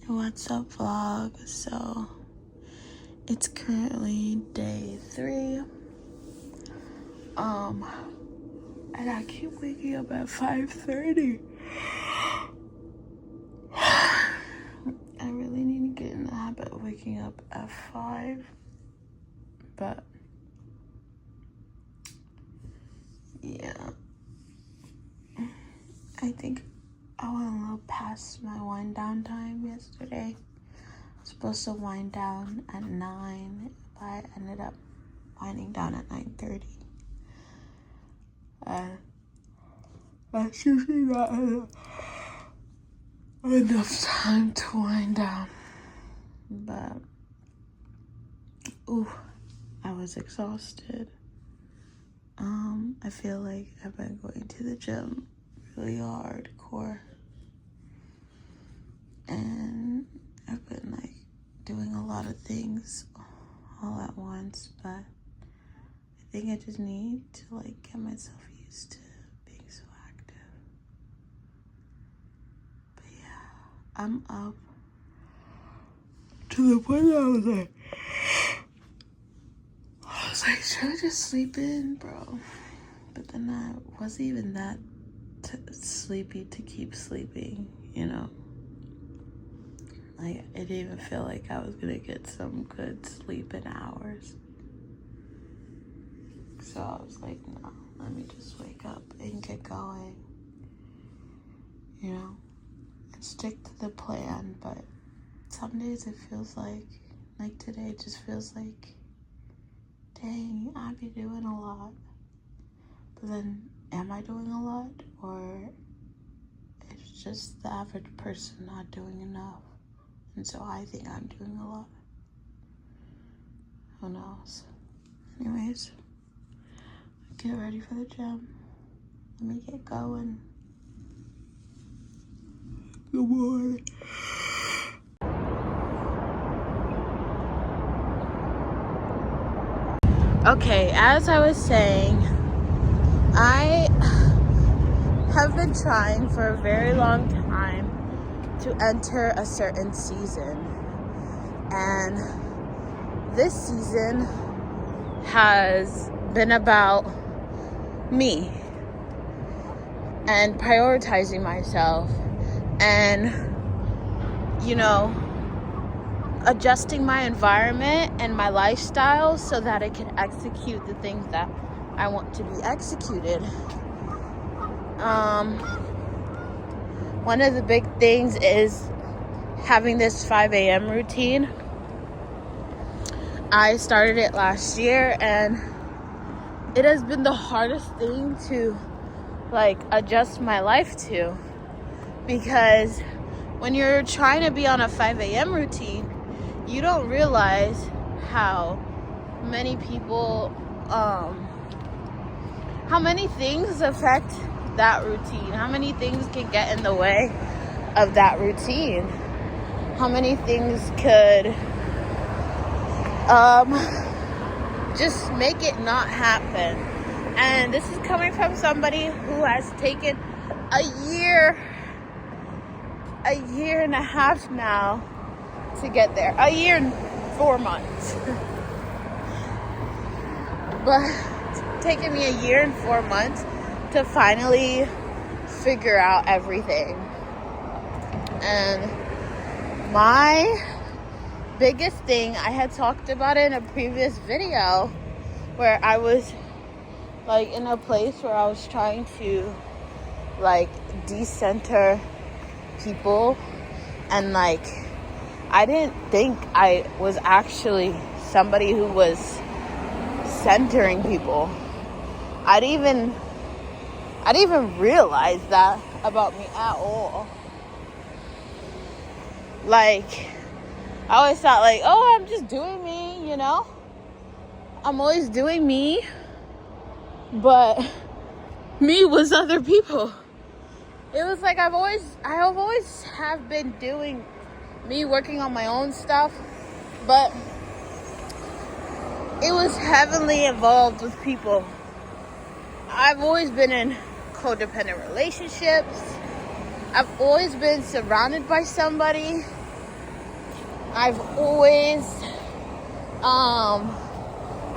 What's up, vlog? So it's currently day 3. And I keep waking up at 5:30. I really need to get in the habit of waking up at 5, but yeah, I think I went a little past my wind down time yesterday. I was supposed to wind down at 9, but I ended up winding down at 9:30. That's usually not enough time to wind down. But, I was exhausted. I feel like I've been going to the gym really hardcore. And I've been doing a lot of things all at once, but I think I just need to get myself used to being so active. But yeah, I'm up to the point that I was like, should I just sleep in, bro? But then I wasn't even that sleepy to keep sleeping, you know? I didn't even feel like I was gonna get some good sleep in hours. So I was like, no, let me just wake up and get going, you know, and stick to the plan. But some days it feels like today it just feels like, dang, I be doing a lot. But then, am I doing a lot? Or it's just the average person not doing enough? And so I think I'm doing a lot. Who knows? Anyways, get ready for the gym. Let me get going. Good morning. Okay, as I was saying, I have been trying for a very long time to enter a certain season. And this season has been about me and prioritizing myself and, adjusting my environment and my lifestyle so that I can execute the things that I want to be executed. One of the big things is having this 5 a.m. routine. I started it last year and it has been the hardest thing to adjust my life to, because when you're trying to be on a 5 a.m. routine, you don't realize how many people, how many things affect that routine, how many things can get in the way of that routine, how many things could just make it not happen. And this is coming from somebody who has taken a year and a half now to get there. A year and 4 months. But it's taken me a year and 4 months to finally figure out everything. And my biggest thing, I had talked about it in a previous video where I was in a place where I was trying to decenter people, and I didn't think I was actually somebody who was centering people. I didn't even realize that about me at all. I always thought I'm just doing me, I'm always doing me. But me was other people. It was I have always have been doing me, working on my own stuff, but it was heavily involved with people. I've always been in codependent relationships. I've always been surrounded by somebody. I've always, I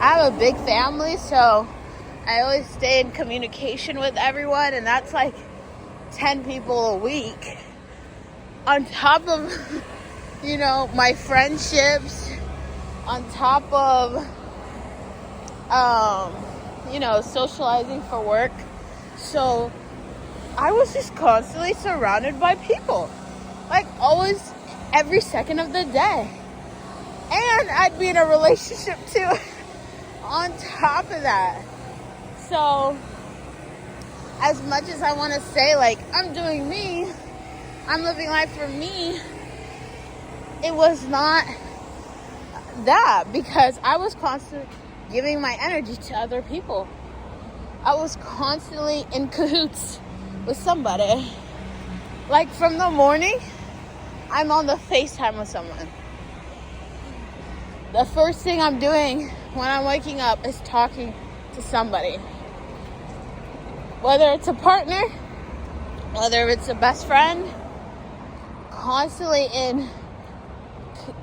have a big family, so I always stay in communication with everyone, and that's like 10 people a week. On top of, my friendships, on top of, socializing for work. So I was just constantly surrounded by people, like always, every second of the day. And I'd be in a relationship too on top of that. So as much as I want to say, like, I'm doing me, I'm living life for me, it was not that, because I was constantly giving my energy to other people. I was constantly in cahoots with somebody. Like, from the morning, I'm on the FaceTime with someone. The first thing I'm doing when I'm waking up is talking to somebody. Whether it's a partner, whether it's a best friend, constantly in,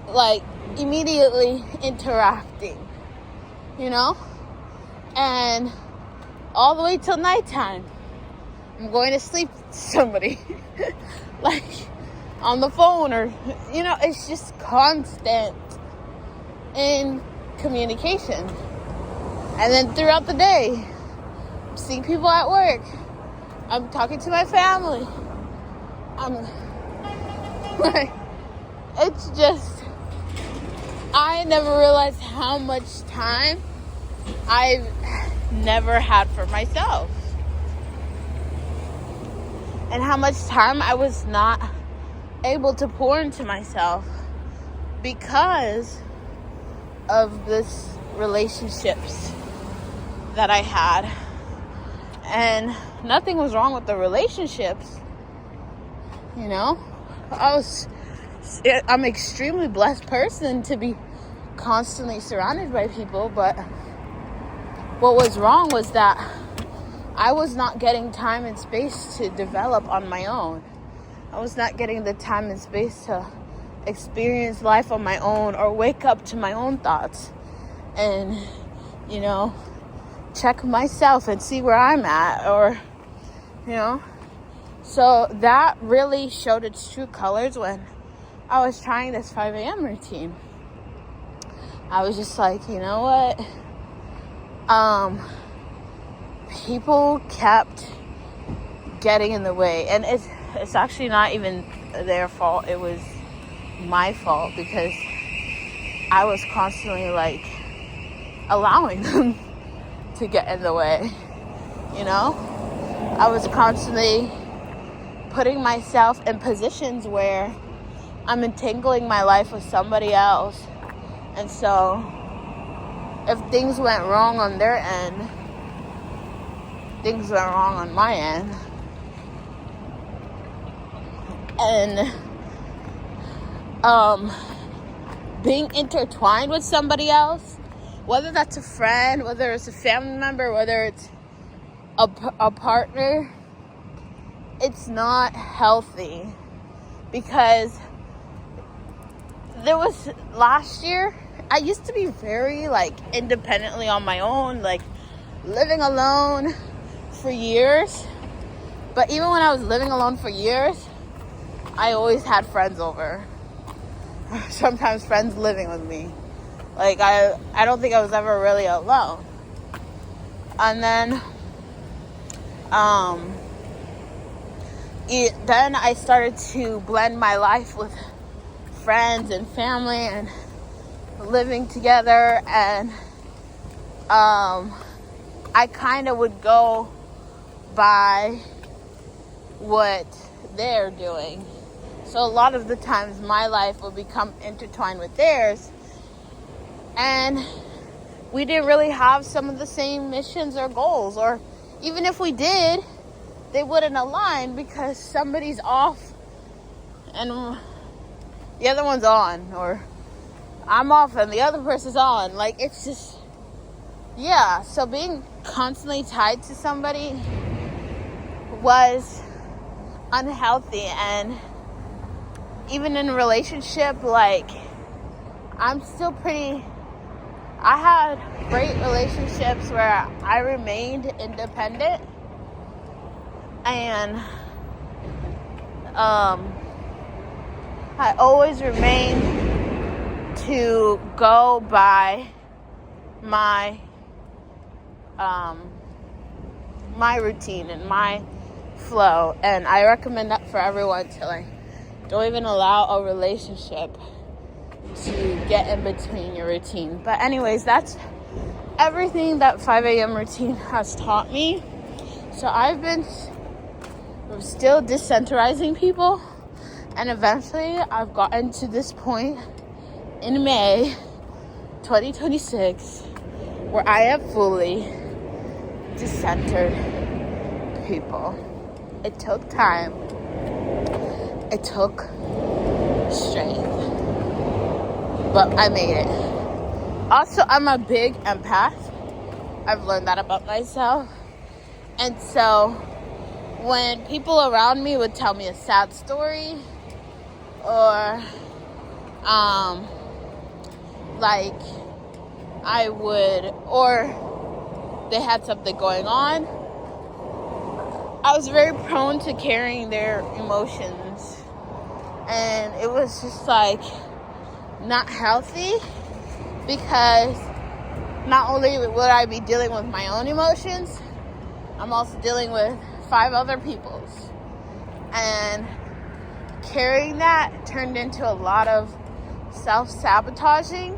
like, immediately interacting, and all the way till nighttime, I'm going to sleep with somebody, like, on the phone, or, it's just constant in communication. And then throughout the day, I'm seeing people at work, I'm talking to my family, it's just, I never realized how much time I've never had for myself, and how much time I was not able to pour into myself because of this relationships that I had. And nothing was wrong with the relationships, I'm an extremely blessed person to be constantly surrounded by people, but what was wrong was that I was not getting time and space to develop on my own. I was not getting the time and space to experience life on my own, or wake up to my own thoughts and, check myself and see where I'm at, or, So that really showed its true colors when I was trying this 5 a.m. routine. I was just like, you know what? People kept getting in the way, and it's actually not even their fault. It was my fault, because I was constantly, like, allowing them to get in the way. I was constantly putting myself in positions where I'm entangling my life with somebody else. And so if things went wrong on their end, things went wrong on my end. And being intertwined with somebody else, whether that's a friend, whether it's a family member, whether it's a partner, it's not healthy. Because there was, last year, I used to be very, like, independently on my own, like, living alone for years. But even when I was living alone for years, I always had friends over. Sometimes friends living with me. Like, I don't think I was ever really alone. And then, then I started to blend my life with friends and family and living together, and I kind of would go by what they're doing. So a lot of the times my life would become intertwined with theirs, and we didn't really have some of the same missions or goals, or even if we did, they wouldn't align because somebody's off and the other one's on, or I'm off and the other person's on. Like, it's just, yeah. So being constantly tied to somebody was unhealthy. And even in a relationship, like, I'm still pretty, I had great relationships where I remained independent, and I always remained to go by my my routine and my flow. And I recommend that for everyone, to like, don't even allow a relationship to get in between your routine. But anyways, that's everything that 5 a.m. routine has taught me. So I've been still decentralizing people, and eventually I've gotten to this point in May 2026 where I have fully decentered people. It took time. It took strength. But I made it. Also, I'm a big empath. I've learned that about myself. And so when people around me would tell me a sad story, or like I would, or they had something going on, I was very prone to carrying their emotions, and it was just like not healthy, because not only would I be dealing with my own emotions, I'm also dealing with 5 other people's, and carrying that turned into a lot of self-sabotaging,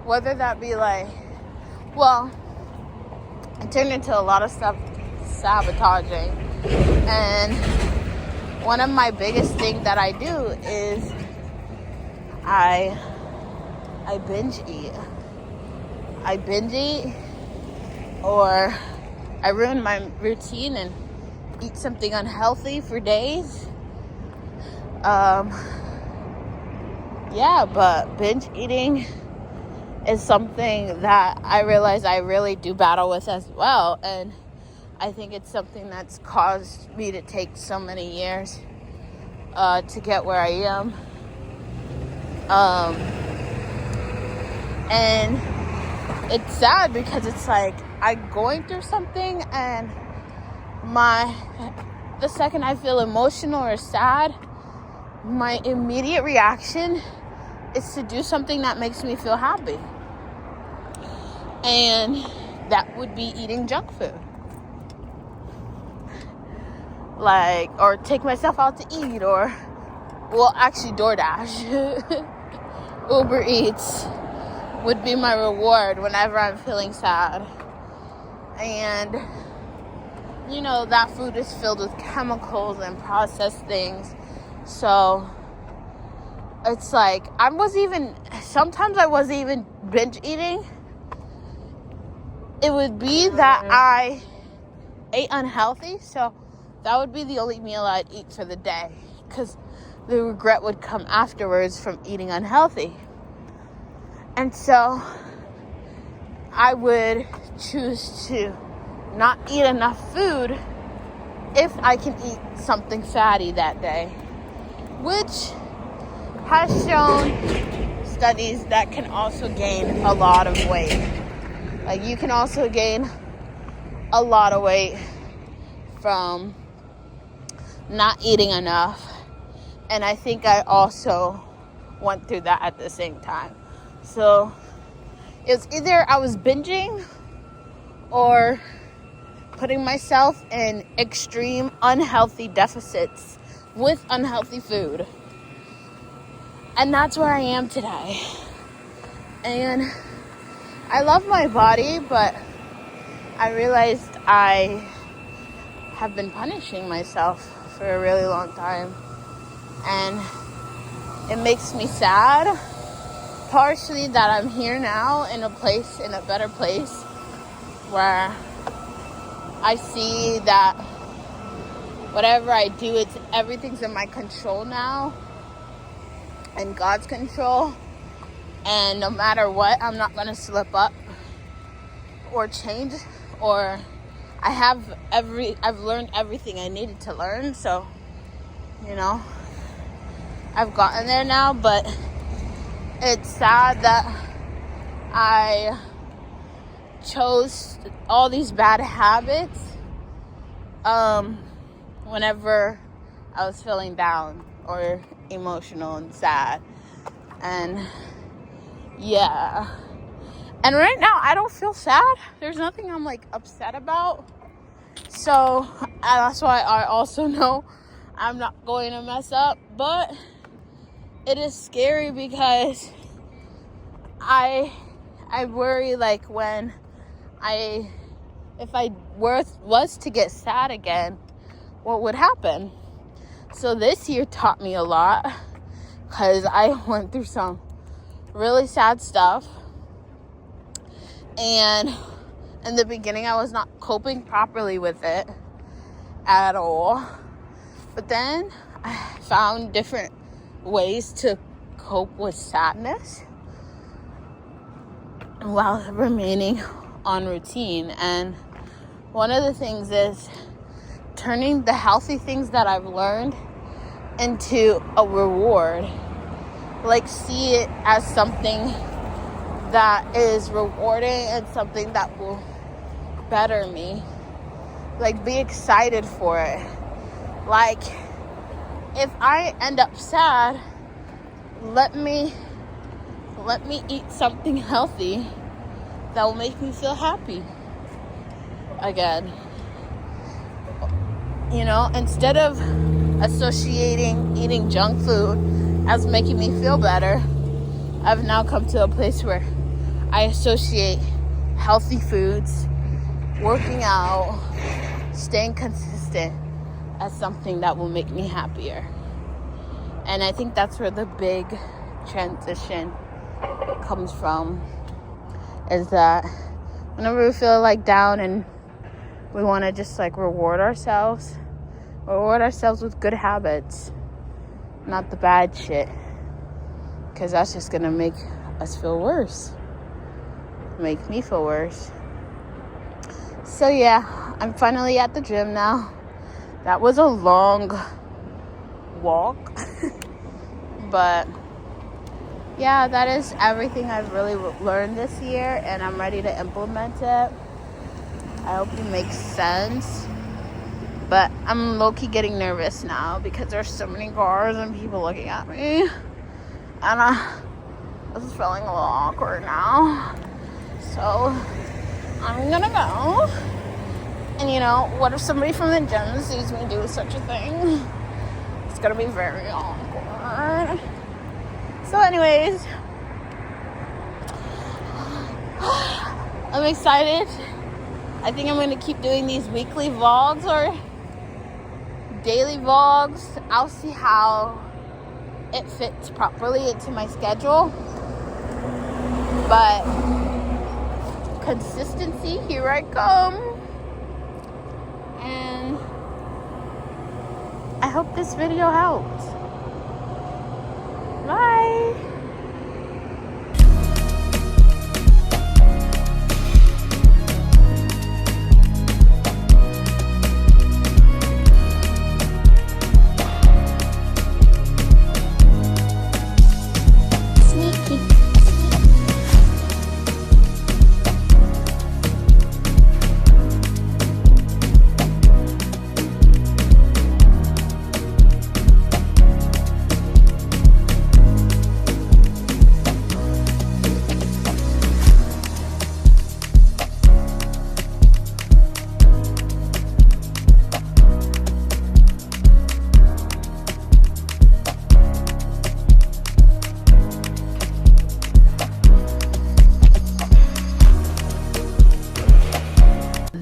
whether that be like, well, it turned into a lot of self-sabotaging. And one of my biggest things that I do is I binge eat. I binge eat, or I ruin my routine and eat something unhealthy for days. But binge eating is something that I realize I really do battle with as well. And I think it's something that's caused me to take so many years to get where I am. And it's sad because it's like I'm going through something, and the second I feel emotional or sad, my immediate reaction is to do something that makes me feel happy. And that would be eating junk food. Like, or take myself out to eat, or, well, actually DoorDash. Uber Eats would be my reward whenever I'm feeling sad. And, you know, that food is filled with chemicals and processed things. So it's like, sometimes I wasn't even binge eating. It would be that I ate unhealthy, so that would be the only meal I'd eat for the day, because the regret would come afterwards from eating unhealthy. And so I would choose to not eat enough food if I can eat something fatty that day, which has shown studies that can also gain a lot of weight. Like, you can also gain a lot of weight from not eating enough. And I think I also went through that at the same time. So it's either I was binging or putting myself in extreme unhealthy deficits with unhealthy food. And that's where I am today. And I love my body, but I realized I have been punishing myself for a really long time. And it makes me sad, partially that I'm here now in a better place, where I see that whatever I do, everything's in my control now, in God's control. And no matter what, I'm not going to slip up or change, or I've learned everything I needed to learn. So, you know, I've gotten there now, but it's sad that I chose all these bad habits whenever I was feeling down or emotional and sad. And yeah. And right now I don't feel sad. There's nothing I'm like upset about. So that's why I also know I'm not going to mess up. But it is scary because I worry like when if I was to get sad again, what would happen? So this year taught me a lot because I went through some really sad stuff. And in the beginning, I was not coping properly with it at all. But then I found different ways to cope with sadness while remaining on routine. And one of the things is turning the healthy things that I've learned into a reward. Like, see it as something that is rewarding and something that will better me. Like, be excited for it. Like, if I end up sad, let me eat something healthy that will make me feel happy again. You know, instead of associating eating junk food as making me feel better, I've now come to a place where I associate healthy foods, working out, staying consistent as something that will make me happier. And I think that's where the big transition comes from, is that whenever we feel like down and we want to just like reward ourselves with good habits, not the bad shit, because that's just gonna make us feel worse, make me feel worse. So yeah, I'm finally at the gym now. That was a long walk but yeah, that is everything I've really learned this year, and I'm ready to implement it. I hope it makes sense. But I'm low-key getting nervous now because there's so many cars and people looking at me. And this is feeling a little awkward now. So I'm gonna go. And you know, what if somebody from the gym sees me do such a thing? It's gonna be very awkward. So anyways, I'm excited. I think I'm gonna keep doing these weekly vlogs or daily vlogs. I'll see how it fits properly into my schedule. But consistency, here I come. And I hope this video helped. Bye.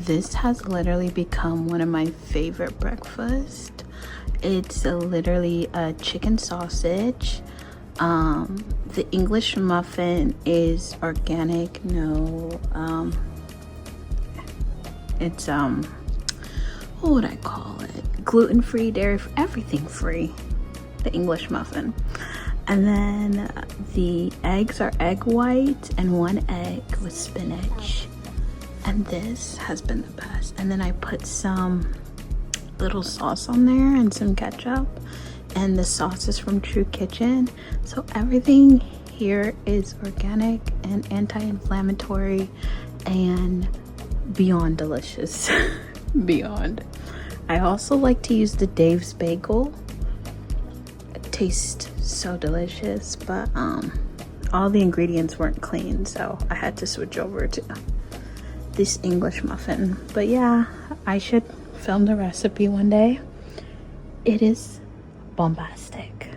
This has literally become one of my favorite breakfasts. It's literally a chicken sausage. The English muffin is organic. It's what would I call it? Gluten-free, dairy-free, everything free. The English muffin. And then the eggs are egg white and one egg with spinach. And this has been the best. And then I put some little sauce on there and some ketchup. And the sauce is from True Kitchen. So everything here is organic and anti-inflammatory and beyond delicious. Beyond. I also like to use the Dave's bagel. It tastes so delicious, but all the ingredients weren't clean, so I had to switch over to this English muffin. But yeah, I should film the recipe one day. It is bombastic.